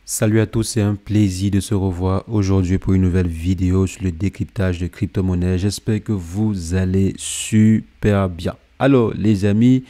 Salut à tous, c'est un plaisir de se revoir aujourd'hui pour une nouvelle vidéo sur le décryptage de crypto-monnaies. J'espère que vous allez super bien. Alors les amis,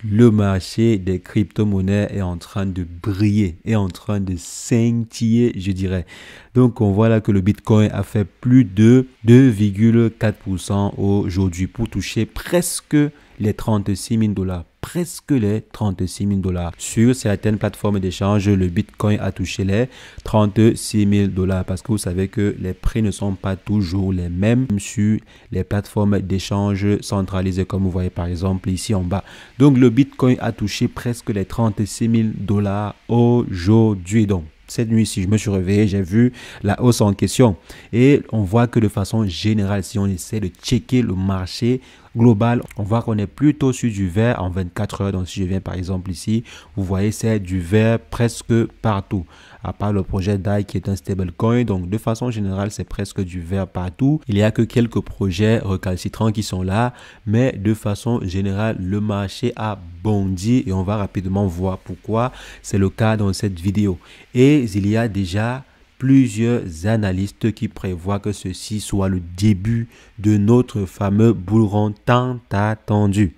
le marché des crypto-monnaies est en train de briller, est en train de scintiller, je dirais. Donc on voit là que le Bitcoin a fait plus de 2,4% aujourd'hui pour toucher presque les 36 000 dollars. Presque les 36 000 dollars. Sur certaines plateformes d'échange, le Bitcoin a touché les 36 000 dollars parce que vous savez que les prix ne sont pas toujours les mêmes sur les plateformes d'échange centralisées comme vous voyez par exemple ici en bas. Donc le Bitcoin a touché presque les 36 000 dollars aujourd'hui. Donc cette nuit, si je me suis réveillé, j'ai vu la hausse en question. Et on voit que de façon générale, si on essaie de checker le marché global, on voit qu'on est plutôt sur du vert en 24 heures. Donc si je viens par exemple ici, vous voyez c'est du vert presque partout. À part le projet DAI qui est un stablecoin. Donc de façon générale, c'est presque du vert partout. Il n'y a que quelques projets recalcitrants qui sont là. Mais de façon générale, le marché a bondi et on va rapidement voir pourquoi c'est le cas dans cette vidéo. Et il y a déjà plusieurs analystes qui prévoient que ceci soit le début de notre fameux bull run tant attendu.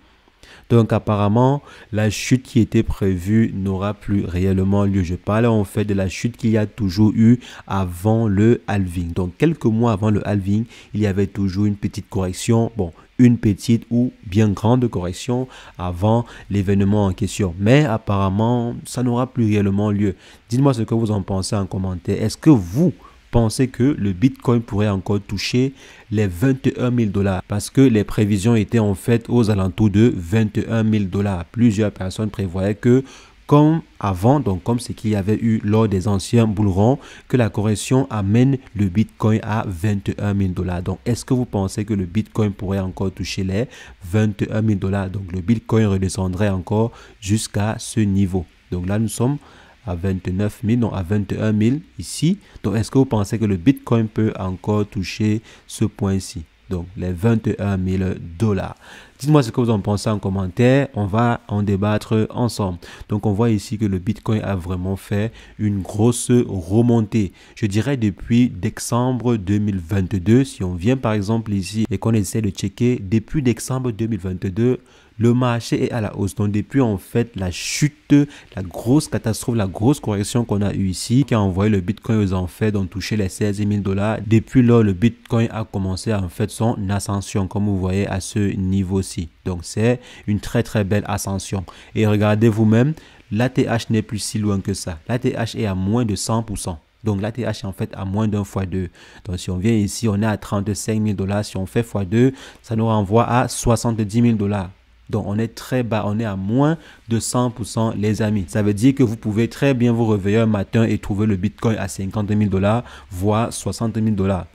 Donc apparemment, la chute qui était prévue n'aura plus réellement lieu. Je parle en fait de la chute qu'il y a toujours eu avant le halving. Donc quelques mois avant le halving, il y avait toujours une petite correction. Bon, une petite ou bien grande correction avant l'événement en question. Mais apparemment, ça n'aura plus réellement lieu. Dites-moi ce que vous en pensez en commentaire. Est-ce que vous pensez que le Bitcoin pourrait encore toucher les 21 000 dollars parce que les prévisions étaient en fait aux alentours de 21 000 dollars. Plusieurs personnes prévoyaient que comme avant, donc comme ce qu'il y avait eu lors des anciens bull runs, que la correction amène le Bitcoin à 21 000 dollars. Donc, est-ce que vous pensez que le Bitcoin pourrait encore toucher les 21 000 dollars? Donc, le Bitcoin redescendrait encore jusqu'à ce niveau. Donc là, nous sommes à 29 000, non à 21 000 ici. Donc, est-ce que vous pensez que le Bitcoin peut encore toucher ce point-ci? Donc, les 21 000 dollars. Dites-moi ce que vous en pensez en commentaire. On va en débattre ensemble. Donc, on voit ici que le Bitcoin a vraiment fait une grosse remontée. Je dirais depuis décembre 2022. Si on vient par exemple ici et qu'on essaie de checker, depuis décembre 2022, le marché est à la hausse. Donc, depuis en fait la chute, la grosse catastrophe, la grosse correction qu'on a eu ici, qui a envoyé le Bitcoin aux enfers, donc touché les 16 000 dollars. Depuis lors, le Bitcoin a commencé en fait son ascension, comme vous voyez à ce niveau-ci. Donc, c'est une très très belle ascension. Et regardez vous-même, l'ATH n'est plus si loin que ça. L'ATH est à moins de 100%. Donc, l'ATH est en fait à moins d'un fois 2. Donc, si on vient ici, on est à 35 000 dollars. Si on fait fois 2, ça nous renvoie à 70 000 dollars. Donc, on est très bas, on est à moins de 100% les amis. Ça veut dire que vous pouvez très bien vous réveiller un matin et trouver le Bitcoin à 50 000 dollars, voire 60 000 dollars.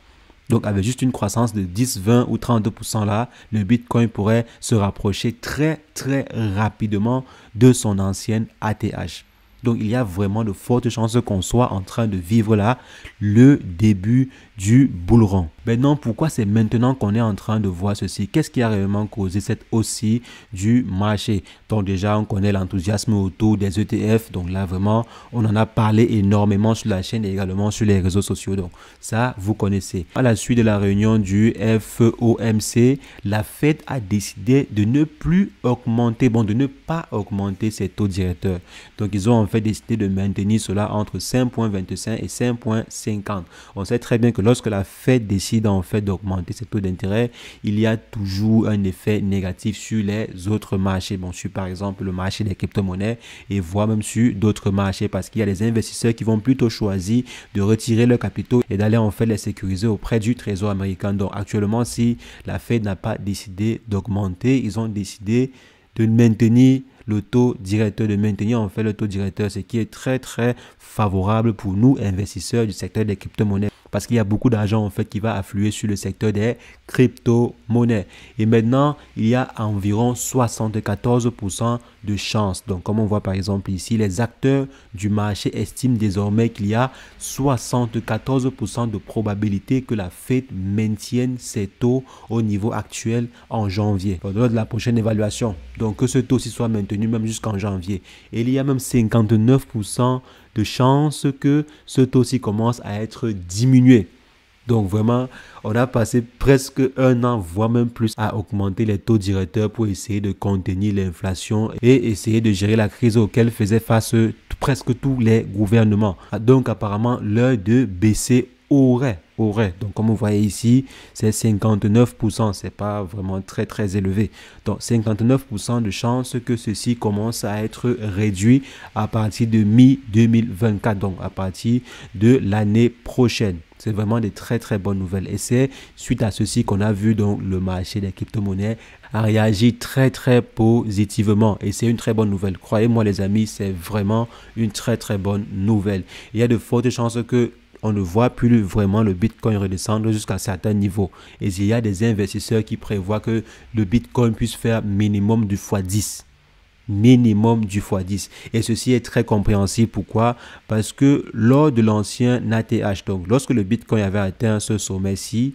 Donc, avec juste une croissance de 10, 20 ou 30% là, le Bitcoin pourrait se rapprocher très, très rapidement de son ancienne ATH. Donc, il y a vraiment de fortes chances qu'on soit en train de vivre là le début du bull run. Maintenant, pourquoi c'est maintenant qu'on est en train de voir ceci? Qu'est-ce qui a réellement causé cette hausse du marché? Donc déjà, on connaît l'enthousiasme autour des ETF. Donc là, vraiment, on en a parlé énormément sur la chaîne et également sur les réseaux sociaux. Donc ça, vous connaissez. À la suite de la réunion du FOMC, la Fed a décidé de ne plus augmenter, de ne pas augmenter ses taux directeurs. Donc ils ont en fait décidé de maintenir cela entre 5,25 et 5,50. On sait très bien que lorsque la Fed décide en fait d'augmenter ses taux d'intérêt, il y a toujours un effet négatif sur les autres marchés. Bon, sur par exemple le marché des crypto-monnaies et voire même sur d'autres marchés parce qu'il y a des investisseurs qui vont plutôt choisir de retirer leurs capitaux et d'aller en fait les sécuriser auprès du Trésor américain. Donc actuellement, si la Fed n'a pas décidé d'augmenter, ils ont décidé de maintenir le taux directeur, de maintenir en fait le taux directeur, ce qui est très très favorable pour nous investisseurs du secteur des crypto-monnaies parce qu'il y a beaucoup d'argent en fait qui va affluer sur le secteur des crypto-monnaies. Et maintenant, il y a environ 74% de chances. Donc, comme on voit par exemple ici, les acteurs du marché estiment désormais qu'il y a 74% de probabilité que la Fed maintienne ses taux au niveau actuel en janvier, lors de la prochaine évaluation. Donc, que ce taux-ci soit maintenu même jusqu'en janvier. Et il y a même 59% de chances que ce taux-ci commence à être diminué. Donc vraiment, on a passé presque un an, voire même plus, à augmenter les taux directeurs pour essayer de contenir l'inflation et essayer de gérer la crise auquel faisaient face presque tous les gouvernements. Donc apparemment, l'heure de baisser aurait. Donc comme vous voyez ici, c'est 59%, c'est pas vraiment très élevé. Donc 59% de chances que ceci commence à être réduit à partir de mi-2024, donc à partir de l'année prochaine. C'est vraiment des très bonnes nouvelles. Et c'est suite à ceci qu'on a vu donc le marché des crypto-monnaies a réagi très positivement. Et c'est une très bonne nouvelle. Croyez-moi les amis, c'est vraiment une très bonne nouvelle. Il y a de fortes chances que on ne voit plus vraiment le Bitcoin redescendre jusqu'à certains niveaux. Et il y a des investisseurs qui prévoient que le Bitcoin puisse faire minimum du x10. Minimum du x10. Et ceci est très compréhensible. Pourquoi? Parce que lors de l'ancien ATH, donc lorsque le Bitcoin avait atteint ce sommet-ci,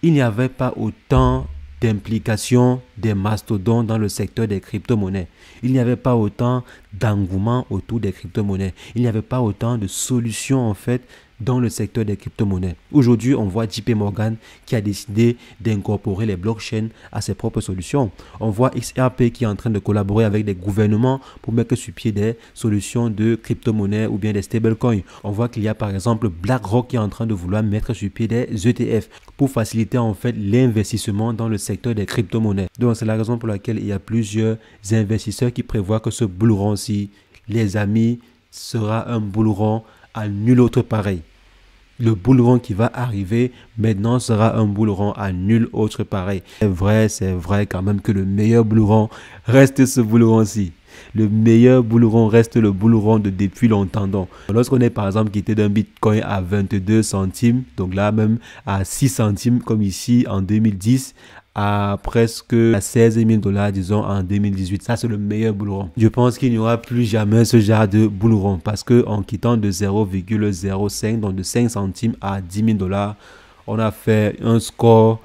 il n'y avait pas autant d'implication des mastodontes dans le secteur des crypto-monnaies. Il n'y avait pas autant d'engouement autour des crypto-monnaies. Il n'y avait pas autant de solutions en fait dans le secteur des crypto-monnaies. Aujourd'hui, on voit JP Morgan qui a décidé d'incorporer les blockchains à ses propres solutions. On voit XRP qui est en train de collaborer avec des gouvernements pour mettre sur pied des solutions de crypto-monnaies ou bien des stablecoins. On voit qu'il y a par exemple BlackRock qui est en train de vouloir mettre sur pied des ETF pour faciliter en fait l'investissement dans le secteur des crypto-monnaies. Donc c'est la raison pour laquelle il y a plusieurs investisseurs qui prévoient que ce bull run-ci, les amis, sera un bull run à nul autre pareil. Le bull run qui va arriver maintenant sera un bull run à nul autre pareil. C'est vrai quand même que le meilleur bull run reste ce bull run-ci. Le meilleur bull run reste le bull run de depuis longtemps. Donc, lorsqu'on est par exemple quitté d'un Bitcoin à 22 centimes, donc là même à 6 centimes comme ici en 2010, à presque 16 000 $, disons, en 2018. Ça, c'est le meilleur bull run. Je pense qu'il n'y aura plus jamais ce genre de bull run parce que en quittant de 0,05, donc de 5 centimes à 10 000 $, on a fait un score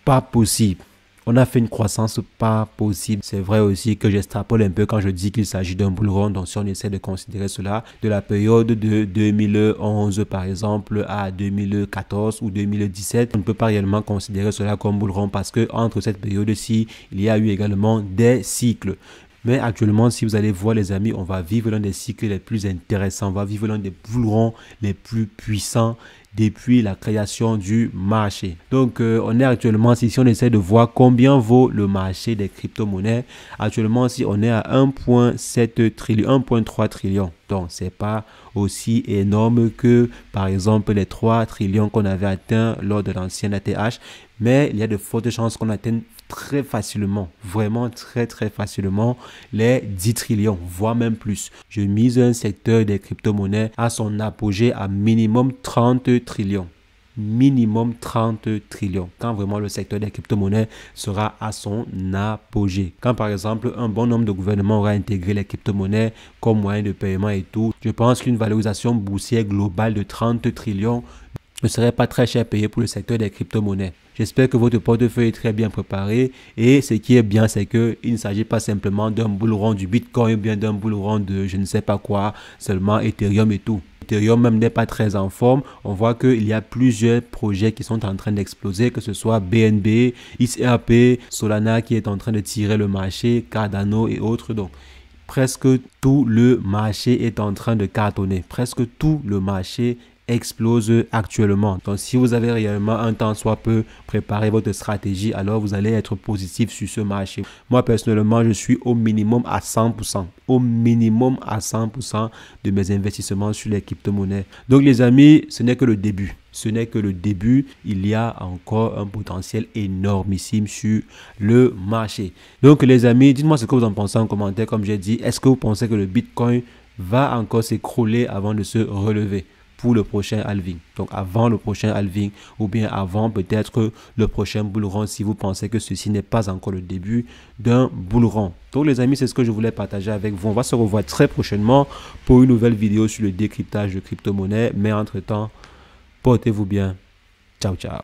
pas possible. On a fait une croissance pas possible. C'est vrai aussi que j'extrapole un peu quand je dis qu'il s'agit d'un bull run. Donc si on essaie de considérer cela de la période de 2011 par exemple à 2014 ou 2017, on ne peut pas réellement considérer cela comme bull run parce que entre cette période-ci, il y a eu également des cycles. Mais actuellement, si vous allez voir les amis, on va vivre l'un des cycles les plus intéressants. On va vivre l'un des bull runs les plus puissants depuis la création du marché. Donc, on est actuellement, si on essaie de voir combien vaut le marché des crypto-monnaies, actuellement, si on est à 1,7 trillion, 1,3 trillion. Donc, c'est pas aussi énorme que, par exemple, les 3 trillions qu'on avait atteints lors de l'ancien ATH. Mais il y a de fortes chances qu'on atteigne très facilement, vraiment très facilement les 10 trillions, voire même plus. Je mise un secteur des crypto-monnaies à son apogée à minimum 30 trillions. Minimum 30 trillions. Quand vraiment le secteur des crypto-monnaies sera à son apogée. Quand par exemple un bon nombre de gouvernements aura intégré les crypto-monnaies comme moyen de paiement et tout, je pense qu'une valorisation boursière globale de 30 trillions ne serait pas très cher payé pour le secteur des crypto-monnaies. J'espère que votre portefeuille est très bien préparé et ce qui est bien, c'est qu'il ne s'agit pas simplement d'un bull run du Bitcoin ou bien d'un bull run de je ne sais pas quoi, seulement Ethereum et tout. Ethereum même n'est pas très en forme. On voit qu'il y a plusieurs projets qui sont en train d'exploser, que ce soit BNB, XRP, Solana qui est en train de tirer le marché, Cardano et autres. Donc, presque tout le marché est en train de cartonner. Presque tout le marché explose actuellement. Donc si vous avez réellement un temps soit peu préparé votre stratégie, alors vous allez être positif sur ce marché. Moi personnellement, je suis au minimum à 100%. Au minimum à 100% de mes investissements sur les crypto-monnaies. Donc les amis, ce n'est que le début. Ce n'est que le début. Il y a encore un potentiel énormissime sur le marché. Donc les amis, dites-moi ce que vous en pensez en commentaire. Comme j'ai dit, est-ce que vous pensez que le Bitcoin va encore s'écrouler avant de se relever pour le prochain halving? Donc avant le prochain halving ou bien avant peut-être le prochain bull run si vous pensez que ceci n'est pas encore le début d'un bull run. Donc les amis, c'est ce que je voulais partager avec vous. On va se revoir très prochainement pour une nouvelle vidéo sur le décryptage de crypto-monnaies. Mais entre-temps, portez-vous bien. Ciao, ciao.